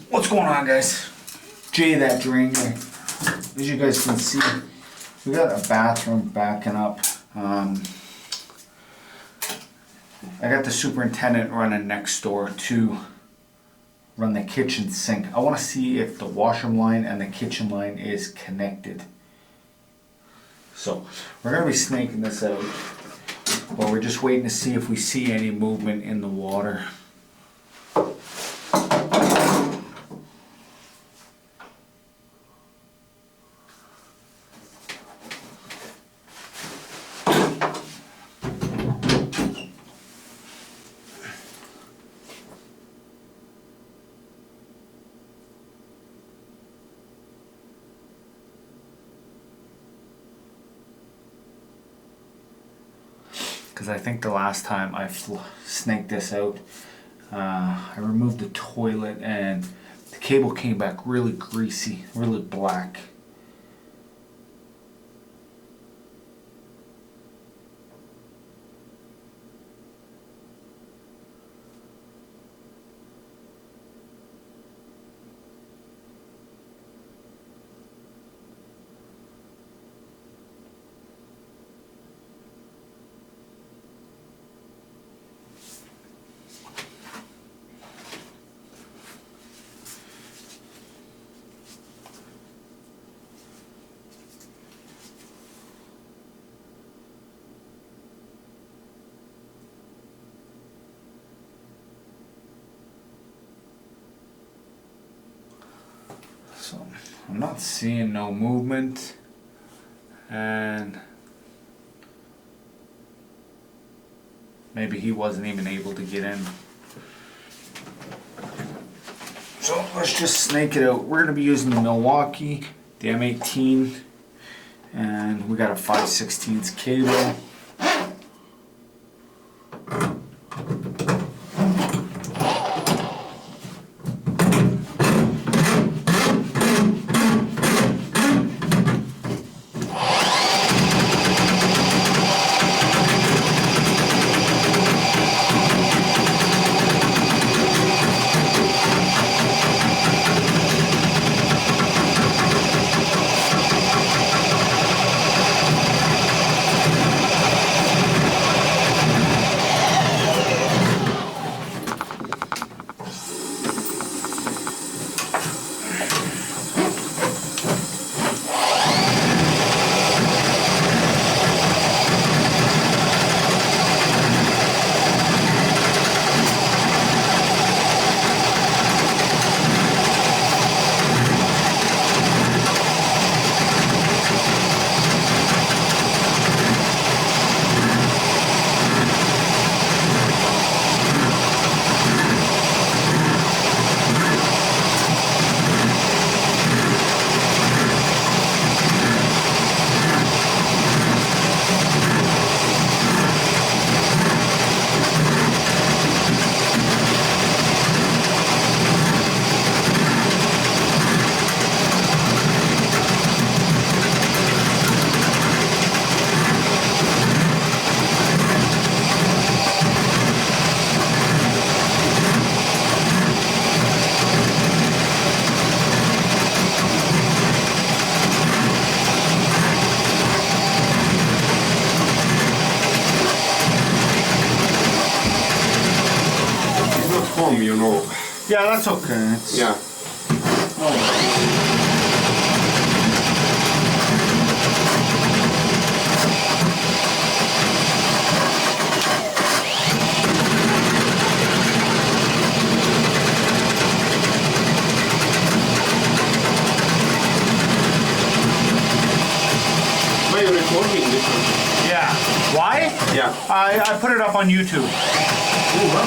What's going on, guys? Jay, that drain here. As you guys can see, we got a bathroom backing up. I got the superintendent running next door to run the kitchen sink. I want to see if the washroom line and the kitchen line is connected. So we're going to be snaking this out, but we're just waiting to see if we see any movement in the water. Because I think the last time I snaked this out, I removed the toilet and the cable came back really greasy, really black. So I'm not seeing no movement, and maybe he wasn't even able to get in. So let's just snake it out. We're going to be using the Milwaukee, the M-18, and we got a 5/16 cable. You know. Yeah, that's okay. It's, yeah. Why are you recording this one? Yeah. Why? Yeah. I put it up on YouTube. Oh, wow.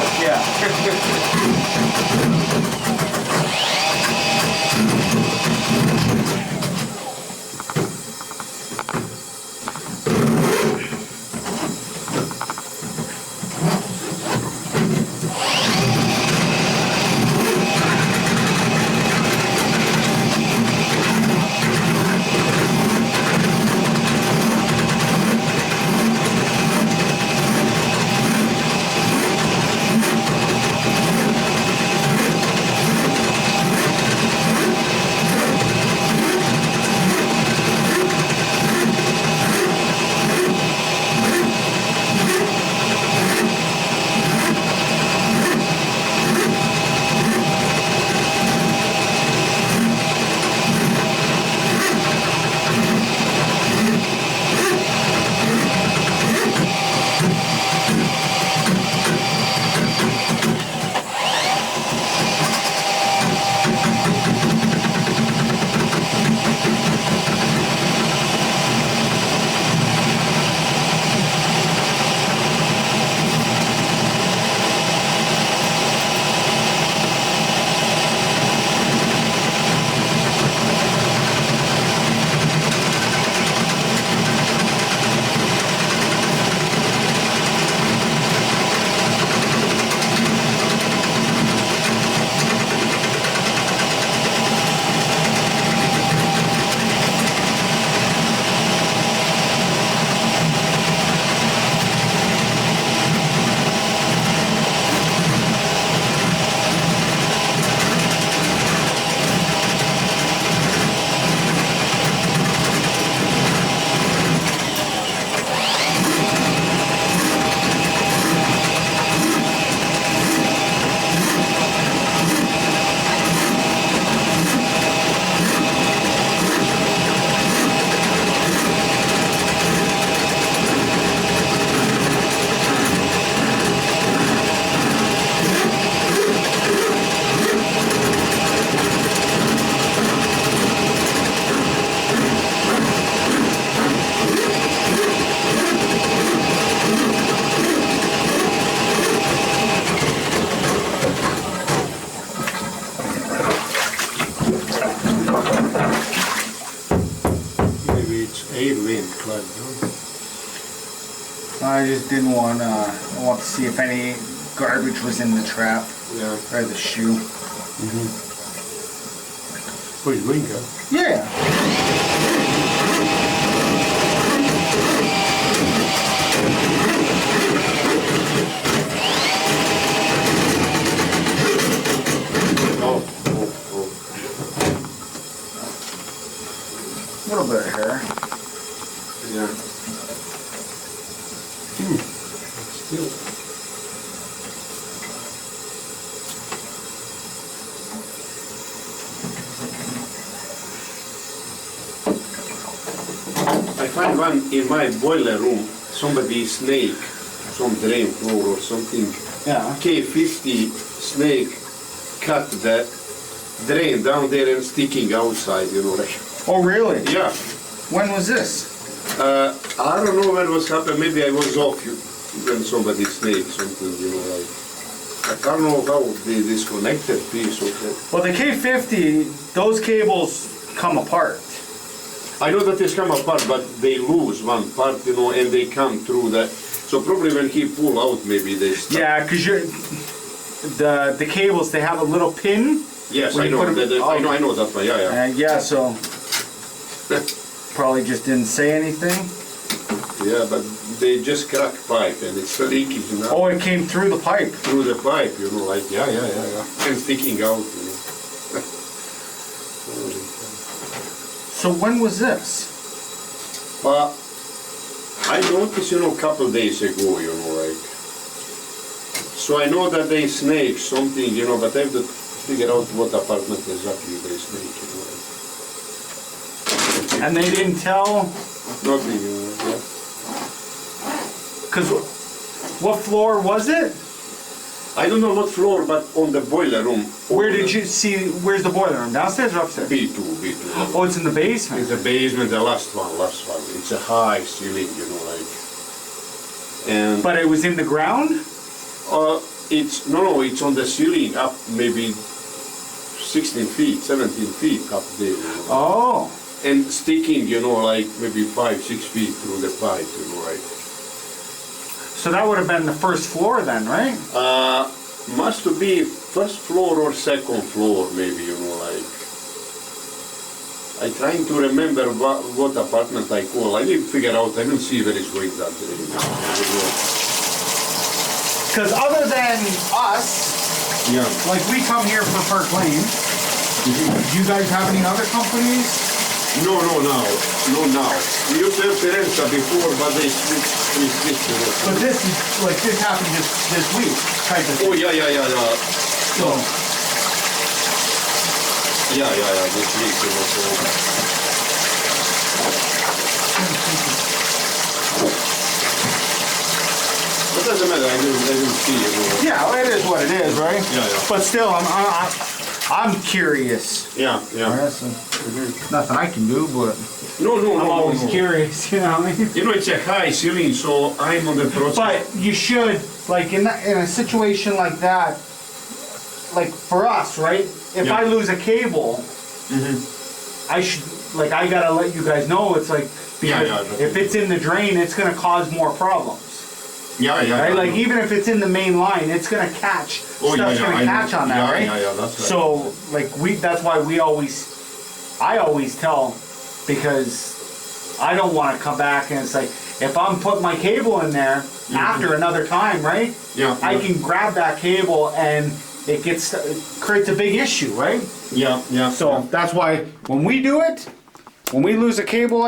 but I just didn't want I want to see if any garbage was in the trap yeah. or the shoe. Oh, it's going, huh? Yeah. Oh. A little bit of hair. Yeah. Still. I find one in my boiler room, somebody snake, some drain floor or something. Yeah. K50 snake cut the drain down there and sticking outside, you know, like. Oh, really? Yeah. When was this? I don't know when it was happened, maybe I was off when somebody snake something, you know, like. I don't know how they disconnected piece of it. Well, the K50, those cables come apart. I know that they come apart, but they lose one part, you know, and they come through that. So probably when he pull out, maybe they stop. Yeah, because the cables, they have a little pin. Yes, when I you know, put 'em- I know that one, yeah. Yeah, so probably just didn't say anything. Yeah, but they just crack pipe and it's leaking, you know. Oh, it came through the pipe. Through the pipe, you know, like, yeah. And sticking out, you know. So when was this? But I noticed, you know, a couple days ago, you know, like. So I know that they snake something, you know, but I have to figure out what apartment exactly they snake, you know. And they didn't tell, Nothing, you know, yeah. because what floor was it? I don't know what floor, but on the boiler room. Where did you see, where's the boiler room? Downstairs or upstairs? B2. Oh, it's in the basement. It's the basement, the last one. It's a high ceiling, you know, like. And But it was in the ground? it's on the ceiling up maybe 16 feet, 17 feet up there. You know. Oh. And sticking, you know, like maybe 5-6 feet through the pipe, you know, like. So that would have been the first floor then, right? Must be first floor or second floor, maybe, you know, like. I'm trying to remember what apartment I call. I didn't figure out, I didn't see where it's going that day. Because other than us, Yeah. like we come here for Park Lane, do you guys have any other companies? No, now. We used to have Firenze before, but we switched to it. But this is, like, this happened just this week, type of Oh, thing. yeah. So, Yeah, this week, you know, so. It doesn't matter, I didn't see it. You know. yeah, it is what it is, right? Yeah. But still, I'm curious. Yeah. There's nothing I can do, but No. I'm always no. curious, you know. You know, it's a high ceiling, so I'm on the process. But you should, like, in a situation like that, like for us, right? If Yeah. I lose a cable, I should, like, I gotta let you guys know. It's like, Yeah, because if it's in the drain, it's gonna cause more problems. Yeah. Right? Like, even if it's in the main line, it's gonna catch. Oh, Stuff's yeah, gonna I know. catch on that, right? Yeah, that's right. So, like, that's why I always tell, because I don't want to come back and it's like, if I'm putting my cable in there after another time, right? Yeah. I can grab that cable and it creates a big issue, right? Yeah. So that's why when we do it, when we lose a cable